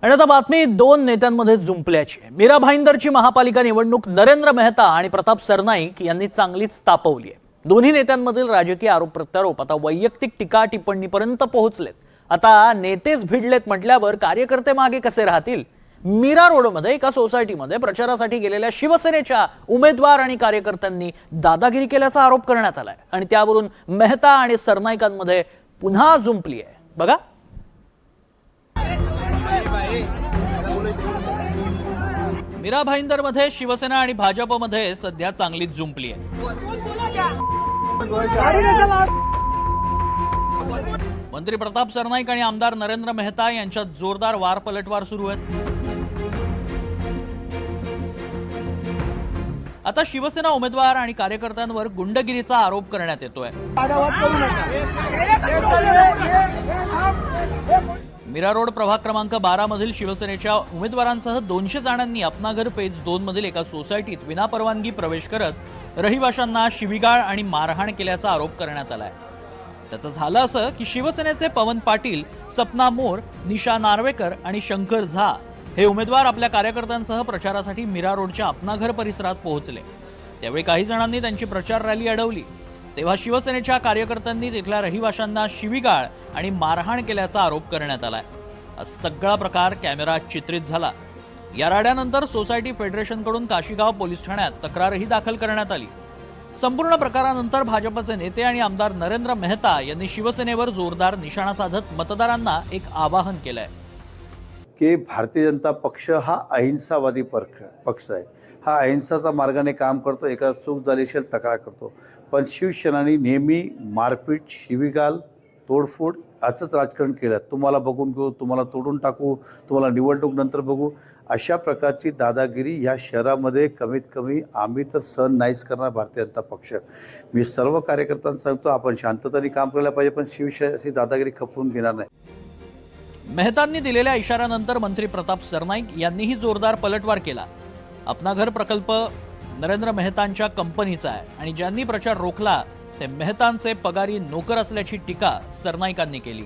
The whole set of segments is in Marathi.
आणि आता बातमी दोन नेत्यांमध्ये जुंपल्याची आहे। मीरा भाईंदरची महापालिका निवडणूक नरेंद्र मेहता आणि प्रताप सरनाईक यांनी चांगलीच तापवली आहे। दोन्ही नेत्यांमधील राजकीय आरोप प्रत्यारोप आता वैयक्तिक टीका टिप्पणीपर्यंत पोहोचलेत। आता नेतेच भिडलेत म्हटल्यावर कार्यकर्ते मागे कसे राहतील? मीरा रोडमध्ये एका सोसायटीमध्ये प्रचारासाठी गेलेल्या शिवसेनेच्या उमेदवार आणि कार्यकर्त्यांनी दादागिरी केल्याचा आरोप करण्यात आलाय आणि त्यावरून मेहता आणि सरनाईकांमध्ये पुन्हा जुंपली आहे। बघा, मीरा भाईंदरमध्ये शिवसेना आणि भाजपमध्ये सध्या चांगलीच जुंपली आहे। मंत्री प्रताप सरनाईक आणि आमदार नरेंद्र मेहता यांच्यात जोरदार वार पलटवार सुरू आहेत। आता शिवसेना उमेदवार आणि कार्यकर्त्यांवर गुंडगिरीचा आरोप करण्यात येतोय। मीरा रोड प्रभाग क्रमांक 12 मधील शिवसेनेच्या उमेदवारांसह 200 जणांनी अपनाघर पेज 2 मधील एका सोसायटीत विनापरवानगी प्रवेश करत रहिवाशांना शिवीगाळ आणि मारहाण केल्याचा आरोप करण्यात आलाय। त्याचं झालं असं की शिवसेनेचे पवन पाटील, सपना मोर, निशा नार्वेकर आणि शंकर झा हे उमेदवार आपल्या कार्यकर्त्यांसह प्रचारासाठी मीरा रोडच्या अपनाघर परिसरात पोहोचले। त्यावेळी काही जणांनी त्यांची प्रचार रॅली अडवली, तेव्हा शिवसेनेच्या कार्यकर्त्यांनी तिथल्या रहिवाशांना शिवीगाळ आणि मारहाण केल्याचा आरोप करण्यात आलाय। हा सगळा प्रकार कॅमेरात चित्रित झाला। या राड्यानंतर सोसायटी फेडरेशनकडून काशीगाव पोलीस ठाण्यात तक्रारही दाखल करण्यात आली। संपूर्ण प्रकारानंतर भाजपचे नेते आणि आमदार नरेंद्र मेहता यांनी शिवसेनेवर जोरदार निशाणा साधत मतदारांना एक आवाहन केलंय की भारतीय जनता पक्ष हा अहिंसावादी पक्ष आहे। हा अहिंसाचा मार्गाने काम करतो, एका चूक झाली असेल तक्रार करतो, पण शिवसेनांनी नेहमी मारपीट, शिवीगाळ, तोडफोड असंच राजकारण केलं। तुम्हाला बघून घेऊ, तुम्हाला तोडून टाकू, तुम्हाला निवडणूक नंतर बघू, अशा प्रकारची दादागिरी या शहरामध्ये कमीत कमी आम्ही तर सहन नाहीच करणार भारतीय जनता पक्ष। मी सर्व कार्यकर्त्यांना सांगतो, आपण शांततेने काम करायला पाहिजे, पण शिवसेनेची दादागिरी खपवून घेणार नाही। मेहतांनी दिलेल्या इशाऱ्यानंतर मंत्री प्रताप सरनाईक यांनीही जोरदार पलटवार केला। अपनाघर प्रकल्प नरेंद्र मेहतांच्या कंपनीचा आहे आणि ज्यांनी प्रचार रोखला ते मेहतांचे पगारी नोकर असल्याची टीका सरनाईकांनी केली।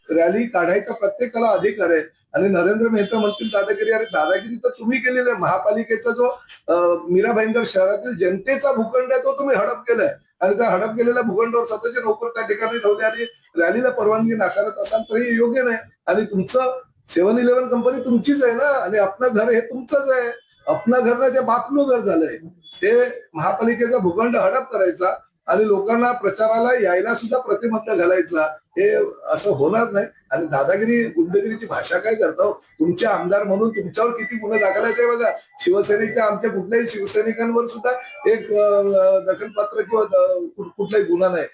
रॅली काढायचा प्रत्येकाला अधिकार आहे आणि नरेंद्र मेहता म्हणतील दादागिरी, अरे दादागिरी तर तुम्ही केलेली आहे। महापालिकेचा जो मीरा भाईंदर शहरातील जनतेचा भूखंड आहे तो तुम्ही हडप केलाय आणि त्या हडप केलेल्या भूखंडावर स्वतःचे नोकर त्या ठिकाणी ठेवले आणि रॅलीला परवानगी नाकारत असाल तर हे योग्य नाही। आणि तुमचं 7-11 कंपनी तुमचीच आहे ना, आणि अपना घर हे तुमचंच आहे। अपना घर ना ते बापनु घर झालंय। ते महापालिकेचा भूखंड हडप करायचा आणि लोकांना प्रचाराला यायला सुद्धा प्रतिबंध घालायचा, हे असं होणार नाही। आणि दादागिरी, गुंडगिरीची भाषा काय करता? तुमचे आमदार म्हणून तुमच्यावर किती गुन्हे दाखल आहेत ते बघा। शिवसेनेच्या आमच्या कुठल्याही शिवसैनिकांवर सुद्धा एक दखलपात्र किंवा कुठलाही गुन्हा नाही।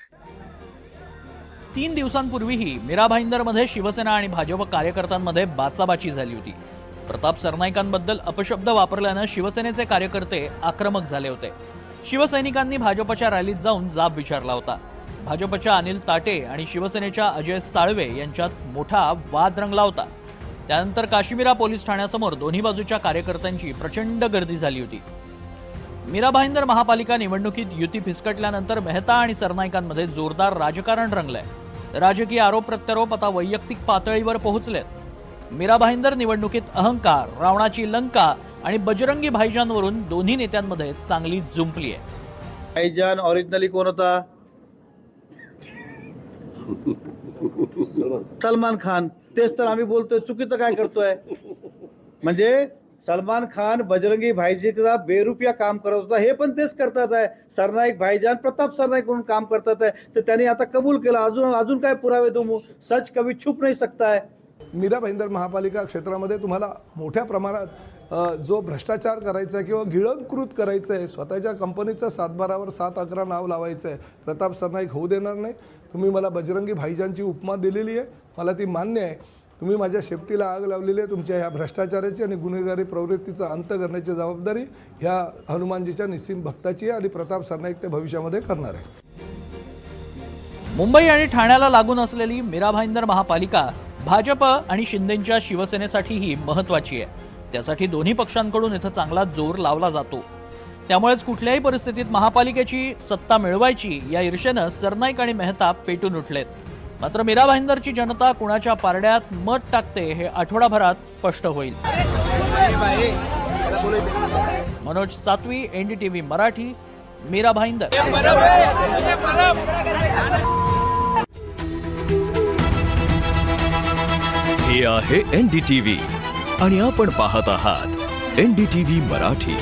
3 दिवसांपूर्वीही मीरा भाईंदरमध्ये शिवसेना आणि भाजप कार्यकर्त्यांमध्ये बाचाबाची झाली होती। प्रताप सरनाईकांबद्दल अपशब्द वापरल्यानं शिवसेनेचे कार्यकर्ते आक्रमक झाले होते। शिवसैनिकांनी भाजपच्या रॅलीत जाऊन जाब विचारला होता। भाजपच्या अनिल ताटे आणि शिवसेनेच्या अजय साळवे यांच्यात मोठा वाद रंगला होता। त्यानंतर काशीमीरा पोलीस ठाण्यासमोर दोन्ही बाजूच्या कार्यकर्त्यांची प्रचंड गर्दी झाली होती। मीरा भाईंदर महापालिका निवडणुकीत युती फिसकटल्यानंतर मेहता आणि सरनाईकांमध्ये जोरदार राजकारण रंगलंय। राजकीय आरोप प्रत्यारोप आता वैयक्तिक पातळीवर पोहोचलेत। मीरा भाईंदर निवडणुकीत अहंकार, रावणाची लंका आणि बजरंगी भाईजानवरून दोन्ही नेत्यांमध्ये चांगली जुंपली आहे। भाईजान ओरिजिनली कोण होता? सलमान खान। तेच तर आम्ही बोलतोय, चुकीचं काय करतोय? म्हणजे सलमान खान बजरंगी भाईजीचा बेरुपया काम करत होता, हे पण तेच करतात आहे। सरनाईक भाईजान प्रताप सरनाईक म्हणून काम करतात आहे, तर त्यांनी आता कबूल केला। अजून काय पुरावे देऊ? सच कभी छुप नाही सकता है। मीरा भाईंदर महापालिका क्षेत्रामध्ये तुम्हाला मोठ्या प्रमाणात जो भ्रष्टाचार करायचा आहे किंवा गिळंकृत करायचं आहे, स्वतःच्या कंपनीचं 7-12वर 7-11 नाव लावायचं आहे, प्रताप सरनाईक होऊ देणार नाही। तुम्ही मला बजरंगी भाईजानची उपमा दिलेली आहे, मला ती मान्य आहे। तुम्ही माझ्या शेपटीला आग लावलेली आहे। तुमच्या ह्या भ्रष्टाचाराची आणि गुन्हेगारी प्रवृत्तीचा अंत करण्याची जबाबदारी ह्या हनुमानजीच्या निस्सिम भक्ताची आहे आणि प्रताप सरनाईक ते भविष्यामध्ये करणार आहे। मुंबई आणि ठाण्याला लागून असलेली मीरा भाईंदर महापालिका भाजप आणि शिंदेंच्या शिवसेनेसाठीही महत्त्वाची आहे। त्यासाठी दोन्ही पक्षांकडून इथं चांगला जोर लावला जातो। त्यामुळेच कुठल्याही परिस्थितीत महापालिकेची सत्ता मिळवायची या ईर्षेनं सरनाईक आणि मेहता पेटून उठलेत। मात्र मीरा भाईंदरची जनता कुणाच्या पारड्यात मत टाकते हे आठवडाभरात स्पष्ट होईल. मनोज सातवी, NDTV मराठी, मीरा भाईंदर. हे आहे NDTV आणि आपण पाहत आहात NDTV मराठी.